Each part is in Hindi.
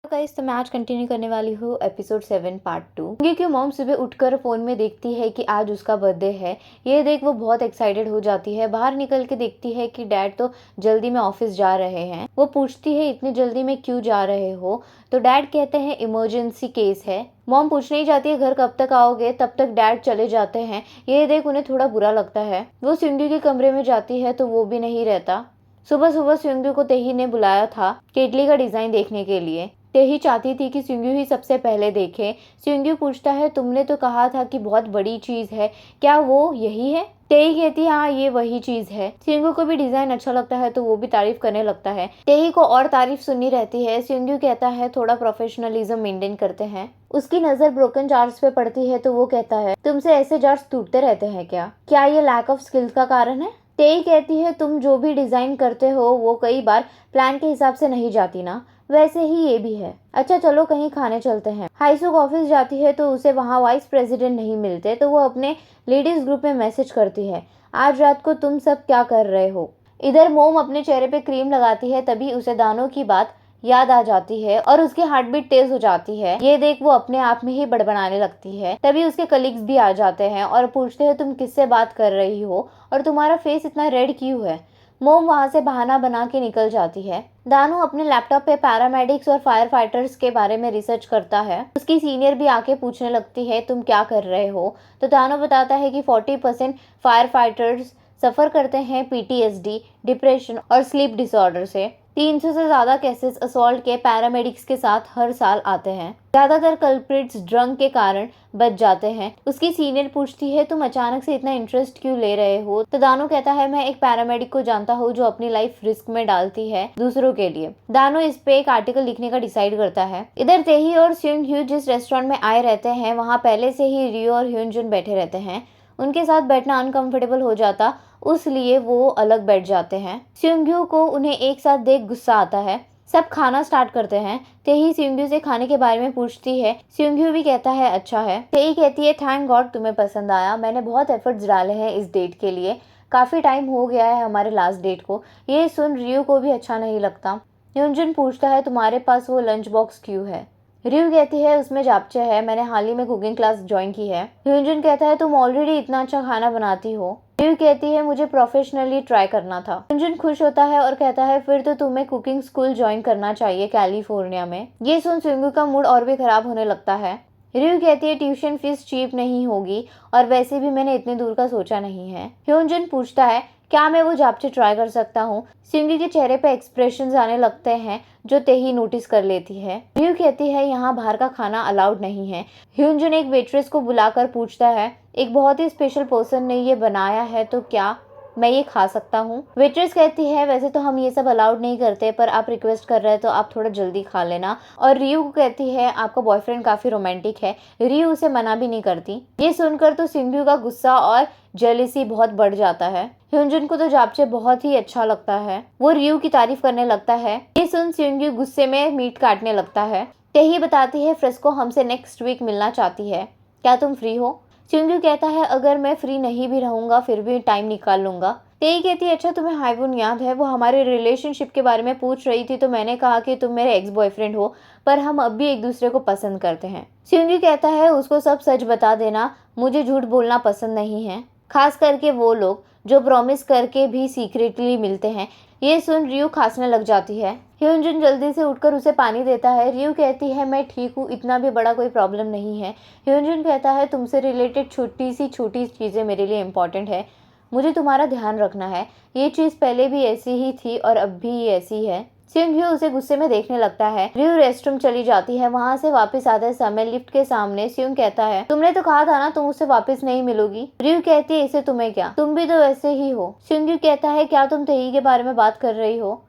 गाइस, तो मैं आज कंटिन्यू करने वाली हूँ एपिसोड 7 पार्ट 2। क्योंकि मॉम सुबह उठकर फोन में देखती है कि आज उसका बर्थडे है। ये देख वो बहुत एक्साइटेड हो जाती है। बाहर निकल के देखती है कि डैड तो जल्दी में ऑफिस जा रहे हैं। वो पूछती है इतनी जल्दी में क्यों जा रहे हो, तो डैड कहते हैं इमरजेंसी केस है। मॉम पूछने ही जाती है घर कब तक आओगे, तब तक डैड चले जाते हैं। ये देख उन्हें थोड़ा बुरा लगता है। वो सिंधु के कमरे में जाती है तो वो भी नहीं रहता। सुबह सुबह सिंधु को तेही ने बुलाया था केटली का डिजाइन देखने के लिए। तेही चाहती थी कि सिंगू ही सबसे पहले देखे। सिंगू पूछता है तुमने तो कहा था कि बहुत बड़ी चीज है, क्या वो यही है? तेही कहती है हाँ ये वही चीज है। सिंगू को भी डिजाइन अच्छा लगता है तो वो भी तारीफ करने लगता है। तेही को और तारीफ सुननी रहती है। सिंगू कहता है थोड़ा प्रोफेशनलिज्म मेंटेन करते हैं। उसकी नजर ब्रोकन जार्स पे पड़ती है तो वो कहता है तुमसे ऐसे जार्स टूटते रहते हैं क्या ये लैक ऑफ स्किल्स का कारण है? तेही कहती है तुम जो भी डिजाइन करते हो वो कई बार प्लान के हिसाब से नहीं जाती ना, वैसे ही ये भी है। अच्छा चलो कहीं खाने चलते हैं। हाईसुक ऑफिस जाती है तो उसे वहाँ वाइस प्रेसिडेंट नहीं मिलते तो वो अपने लेडीज ग्रुप में मैसेज करती है आज रात को तुम सब क्या कर रहे हो। इधर मोम अपने चेहरे पे क्रीम लगाती है तभी उसे दानों की बात याद आ जाती है और उसकी हार्ट बीट तेज हो जाती है। ये देख वो अपने आप में ही बड़बड़ाने लगती है। तभी उसके कलीग्स भी आ जाते हैं और पूछते हैं तुम किससे बात कर रही हो और तुम्हारा फेस इतना रेड क्यों है। मोम वहाँ से बहाना बना के निकल जाती है। दानू अपने लैपटॉप पे पैरामेडिक्स और फायर फाइटर्स के बारे में रिसर्च करता है। उसकी सीनियर भी आके पूछने लगती है तुम क्या कर रहे हो, तो दानू बताता है कि 40% फायर फाइटर्स सफ़र करते हैं पीटीएसडी, डिप्रेशन और स्लीप डिसऑर्डर से। 300 से ज़्यादा केसेस असॉल्ट के पैरामेडिक्स के साथ हर साल आते हैं। ज़्यादातर कल्प्रिट्स ड्रंक के कारण बच जाते हैं। उसकी सीनियर पूछती है तुम अचानक से इतना इंटरेस्ट क्यों ले रहे हो, तो दानो कहता है मैं एक पैरामेडिक को जानता हूँ जो अपनी लाइफ रिस्क में डालती है दूसरों के लिए। दानो इस पे एक आर्टिकल लिखने का डिसाइड करता है। इधर तेही और स्यूंग ह्यू जिस रेस्टोरेंट में आए रहते हैं वहाँ पहले से ही रियो और ह्यूनजुन बैठे रहते हैं। उनके साथ बैठना अनकंफर्टेबल हो जाता, उसलिए वो अलग बैठ जाते हैं। स्यूंग्यू को उन्हें एक साथ देख गुस्सा आता है। सब खाना स्टार्ट करते हैं। तेही स्यूंग्यू से खाने के बारे में पूछती है। स्यूंग्यू भी कहता है अच्छा है। तेही कहती है थैंक गॉड तुम्हें पसंद आया, मैंने बहुत एफर्ट्स डाले हैं इस डेट के लिए, काफ़ी टाइम हो गया है हमारे लास्ट डेट को। ये सुन रियो को भी अच्छा नहीं लगता। ह्यूनजुन पूछता है तुम्हारे पास वो लंच बॉक्स क्यों है? रियो कहती है उसमें जापचे है, मैंने हाल ही में कुकिंग क्लास ज्वाइन की है। ह्यूनजुन कहता है तुम ऑलरेडी इतना अच्छा खाना बनाती हो। रियो कहती है मुझे प्रोफेशनली ट्राई करना था। ह्यूनजुन खुश होता है और कहता है फिर तो तुम्हें कुकिंग स्कूल ज्वाइन करना चाहिए कैलिफोर्निया में। ये सुन सिंगू का मूड और भी खराब होने लगता है। रियो कहती है ट्यूशन फीस चीप नहीं होगी और वैसे भी मैंने इतने दूर का सोचा नहीं है। ह्यूनजुन पूछता है क्या मैं वो जापचे ट्राई कर सकता हूँ? सिंगी के चेहरे पे एक्सप्रेशंस आने लगते हैं जो तेही नोटिस कर लेती है। रियो कहती है यहाँ बाहर का खाना अलाउड नहीं है। ह्यूनजुन एक वेट्रेस को बुलाकर पूछता है एक बहुत ही स्पेशल पर्सन ने ये बनाया है तो क्या मैं ये खा सकता हूँ? वेट्रेस कहती है वैसे तो हम ये सब अलाउड नहीं करते पर आप रिक्वेस्ट कर रहे हैं तो आप थोड़ा जल्दी खा लेना। और रियो को कहती है आपका बॉयफ्रेंड काफी रोमांटिक है। रियो उसे मना भी नहीं करती। ये सुनकर तो सिंगू का गुस्सा और जेलिसी बहुत बढ़ जाता है। ह्यूनजुन को तो जापचे बहुत ही अच्छा लगता है। वो रियो की तारीफ करने लगता है। ये सुन सिंगू गुस्से में मीट काटने लगता है। तेही बताती है फ्रेस्को हमसे नेक्स्ट वीक मिलना चाहती है, क्या तुम फ्री हो? सिंगू कहता है अगर मैं फ्री नहीं भी रहूंगा फिर भी टाइम निकाल लूंगा। तेही कहती है अच्छा तुम्हें हाईवुन याद है, वो हमारे रिलेशनशिप के बारे में पूछ रही थी तो मैंने कहा कि तुम मेरे एक्स बॉयफ्रेंड हो पर हम अब भी एक दूसरे को पसंद करते हैं। सिंगू कहता है उसको सब सच बता देना, मुझे झूठ बोलना पसंद नहीं है, खास करके वो लोग जो प्रॉमिस करके भी सीक्रेटली मिलते हैं। ये सुन रियो खांसने लग जाती है। ह्यूनजुन जल्दी से उठकर उसे पानी देता है। रियो कहती है मैं ठीक हूँ, इतना भी बड़ा कोई प्रॉब्लम नहीं है। ह्यूनजुन कहता है तुमसे रिलेटेड छोटी चीज़ें मेरे लिए इम्पॉर्टेंट है, मुझे तुम्हारा ध्यान रखना है। ये चीज़ पहले भी ऐसी ही थी और अब भी ये ऐसी है। सिंघ्यू उसे गुस्से में देखने लगता है। रियो रेस्टरूम चली जाती है। वहाँ से वापस आते समय लिफ्ट के सामने सिंग कहता है तुमने तो कहा था ना तुम उससे वापस नहीं मिलोगी। रियो कहती है इसे तुम्हें क्या, तुम भी तो वैसे ही हो। सिंघ्यू कहता है क्या तुम तेही के बारे में बात कर रही हो?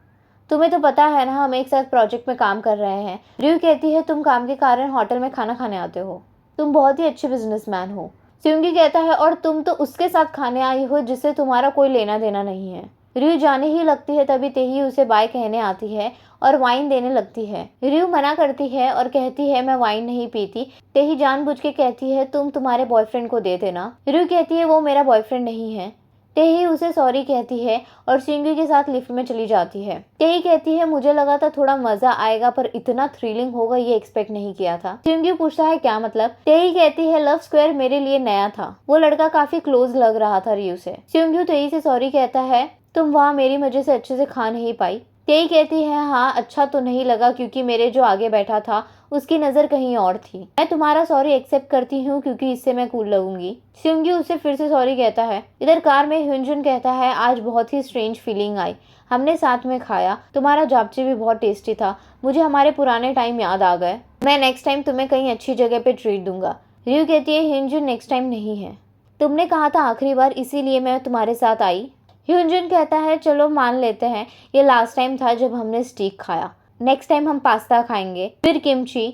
तुम्हें तो पता है ना हम एक साथ प्रोजेक्ट में काम कर रहे हैं। रियो कहती है तुम काम के कारण होटल में खाना खाने आते हो, तुम बहुत ही अच्छे बिजनेसमैन हो। सिंगी कहता है और तुम तो उसके साथ खाने आई हो जिससे तुम्हारा कोई लेना देना नहीं है। रियो जाने ही लगती है तभी तेही उसे बाय कहने आती है और वाइन देने लगती है। रियो मना करती है और कहती है मैं वाइन नहीं पीती। तेही जानबूझ के कहती है तुम तुम्हारे बॉयफ्रेंड को दे देना। रियो कहती है वो मेरा बॉयफ्रेंड नहीं है। तेही उसे सॉरी कहती है और सिंगी के साथ लिफ्ट में चली जाती है। तेही कहती है मुझे लगा था थोड़ा मजा आएगा पर इतना थ्रिलिंग होगा ये एक्सपेक्ट नहीं किया था। सिंगी पूछता है क्या मतलब? तेही कहती है लव स्क्वायर मेरे लिए नया था, वो लड़का काफी क्लोज लग रहा था रियू से। सिंगी तेही से सॉरी कहता है तुम वहाँ मेरी वजह से अच्छे से खा नहीं पाई। तेही कहती है हाँ अच्छा तो नहीं लगा क्योंकि मेरे जो आगे बैठा था उसकी नज़र कहीं और थी। मैं तुम्हारा सॉरी एक्सेप्ट करती हूँ क्योंकि इससे मैं कूल लगूंगी। सिंगी उससे फिर से सॉरी कहता है। इधर कार में ह्यूनजुन कहता है आज बहुत ही स्ट्रेंज फीलिंग आई, हमने साथ में खाया, तुम्हारा जापचे भी बहुत टेस्टी था, मुझे हमारे पुराने टाइम याद आ गए, मैं नेक्स्ट टाइम तुम्हें कहीं अच्छी जगह पे ट्रीट दूंगा। रियू कहती है ह्यूनजुन नेक्स्ट टाइम नहीं है, तुमने कहा था आखिरी बार इसीलिए मैं तुम्हारे साथ आई। ह्यूनजुन कहता है चलो मान लेते हैं ये लास्ट टाइम था जब हमने स्टीक खाया, नेक्स्ट टाइम हम पास्ता खाएंगे, फिर किमची,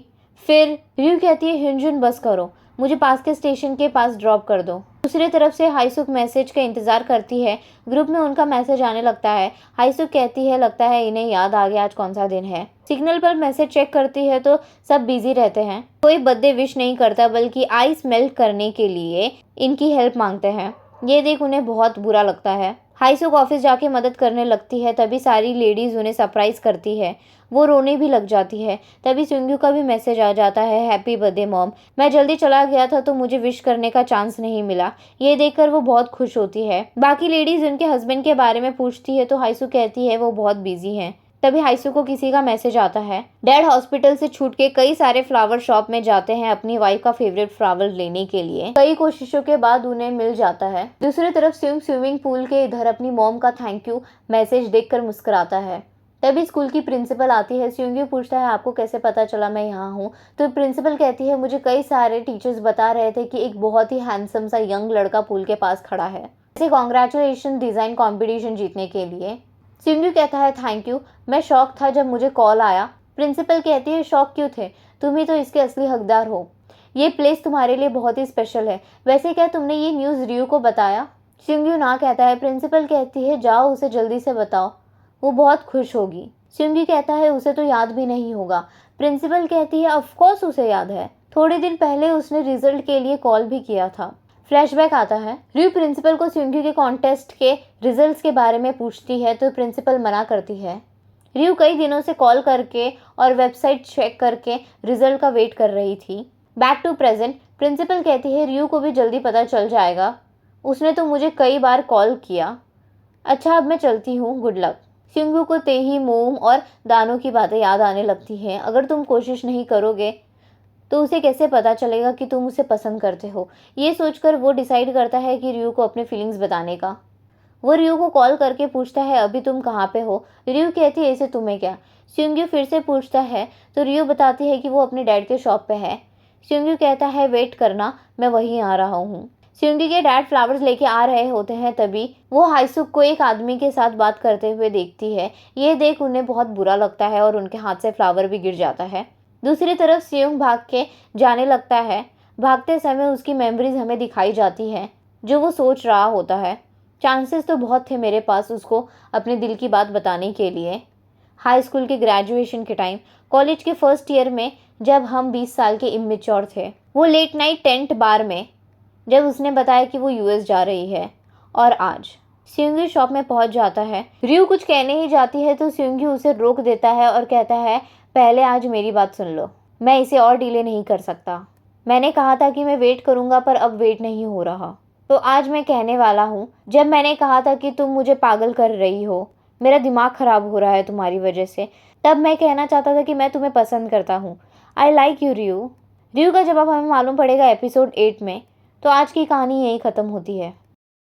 फिर रियू कहती है ह्यूनजुन बस करो, मुझे पास के स्टेशन के पास ड्रॉप कर दो। दूसरी तरफ से हाईसुक मैसेज का इंतजार करती है। ग्रुप में उनका मैसेज आने लगता है। हाईसुक कहती है लगता है इन्हें याद आ गया आज कौन सा दिन है। सिग्नल पर मैसेज चेक करती है तो सब बिजी रहते हैं, कोई बर्थडे विश नहीं करता बल्कि आइस मेल्ट करने के लिए इनकी हेल्प मांगते हैं। ये देख उन्हें बहुत बुरा लगता है। हाईसुक ऑफिस जाके मदद करने लगती है, तभी सारी लेडीज उन्हें सरप्राइज करती है, वो रोने भी लग जाती है। तभी सुंग्यू का भी मैसेज आ जाता है हैप्पी बर्थडे मॉम, मैं जल्दी चला गया था तो मुझे विश करने का चांस नहीं मिला। ये देखकर वो बहुत खुश होती है। बाकी लेडीज उनके हस्बैंड के बारे में पूछती है तो हाईसुक कहती है वो बहुत बिजी हैं। तभी हाईसुक को किसी का मैसेज आता है। डैड हॉस्पिटल से छूट के कई सारे फ्लावर शॉप में जाते हैं अपनी वाइफ का फेवरेट फ्लावर लेने के लिए। कई कोशिशों के बाद उन्हें मिल जाता है। दूसरी तरफ स्विमिंग पूल के इधर अपनी मॉम का थैंक यू मैसेज देखकर मुस्कुराता है। तभी स्कूल की प्रिंसिपल आती है। स्विंगी पूछता है आपको कैसे पता चला मैं यहाँ हूँ? तो प्रिंसिपल कहती है मुझे कई सारे टीचर्स बता रहे थे कि एक बहुत ही हैंडसम सा यंग लड़का पूल के पास खड़ा है, इसे कॉन्ग्रेचुलेशन डिजाइन कॉम्पिटिशन जीतने के लिए। स्विंगी कहता है थैंक यू, मैं शॉक था जब मुझे कॉल आया। प्रिंसिपल कहती है शॉक क्यों थे, तुम ही तो इसके असली हकदार हो, ये प्लेस तुम्हारे लिए बहुत ही स्पेशल है। वैसे क्या तुमने ये न्यूज़ रियू को बताया? स्विंगी ना कहता है। प्रिंसिपल कहती है जाओ उसे जल्दी से बताओ, वो बहुत खुश होगी। स्विंगी कहता है उसे तो याद भी नहीं होगा। प्रिंसिपल कहती है ऑफ कोर्स उसे याद है, थोड़े दिन पहले उसने रिजल्ट के लिए कॉल भी किया था। फ्लैशबैक आता है। रियू प्रिंसिपल को स्विंगी के कॉन्टेस्ट के रिजल्ट्स के बारे में पूछती है तो प्रिंसिपल मना करती है। रियू कई दिनों से कॉल करके और वेबसाइट चेक करके रिजल्ट का वेट कर रही थी। Back to present. प्रिंसिपल कहती है रियू को भी जल्दी पता चल जाएगा, उसने तो मुझे कई बार कॉल किया। अच्छा अब मैं चलती हूँ, गुड लक। स्विंगी को तेही, मोम और दानों की बातें याद आने लगती हैं। अगर तुम कोशिश नहीं करोगे तो उसे कैसे पता चलेगा कि तुम उसे पसंद करते हो? ये सोचकर वो डिसाइड करता है कि रियू को अपने फीलिंग्स बताने का। वो रियू को कॉल करके पूछता है अभी तुम कहाँ पे हो? रियू कहती है इसे तुम्हें क्या? स्विंगी फिर से पूछता है तो रियू बताती है कि वो अपने डैड के शॉप पे है। स्विंगी कहता है वेट करना, मैं वहीं आ रहा हूँ। स्विंगी के डैड फ्लावर्स लेके आ रहे होते हैं, तभी वो हाईसुक को एक आदमी के साथ बात करते हुए देखती है। ये देख उन्हें बहुत बुरा लगता है और उनके हाथ से फ्लावर भी गिर जाता है। दूसरी तरफ सियोंग भाग के जाने लगता है। भागते समय उसकी मेमोरीज हमें दिखाई जाती है जो वो सोच रहा होता है। चांसेस तो बहुत थे मेरे पास उसको अपने दिल की बात बताने के लिए। हाई स्कूल के ग्रेजुएशन के टाइम, कॉलेज के फर्स्ट ईयर में, जब हम 20 साल के इमेच्योर थे, वो लेट नाइट टेंट बार में जब उसने बताया कि वो यूएस जा रही है। और आज स्विंगी शॉप में पहुंच जाता है। रियू कुछ कहने ही जाती है तो स्विंगी उसे रोक देता है और कहता है पहले आज मेरी बात सुन लो, मैं इसे और डिले नहीं कर सकता। मैंने कहा था कि मैं वेट करूंगा पर अब वेट नहीं हो रहा, तो आज मैं कहने वाला हूँ। जब मैंने कहा था कि तुम मुझे पागल कर रही हो, मेरा दिमाग खराब हो रहा है तुम्हारी वजह से, तब मैं कहना चाहता था कि मैं तुम्हें पसंद करता हूँ। I like you रियू। रियू का जवाब हमें मालूम पड़ेगा एपिसोड 8 में। तो आज की कहानी यही ख़त्म होती है।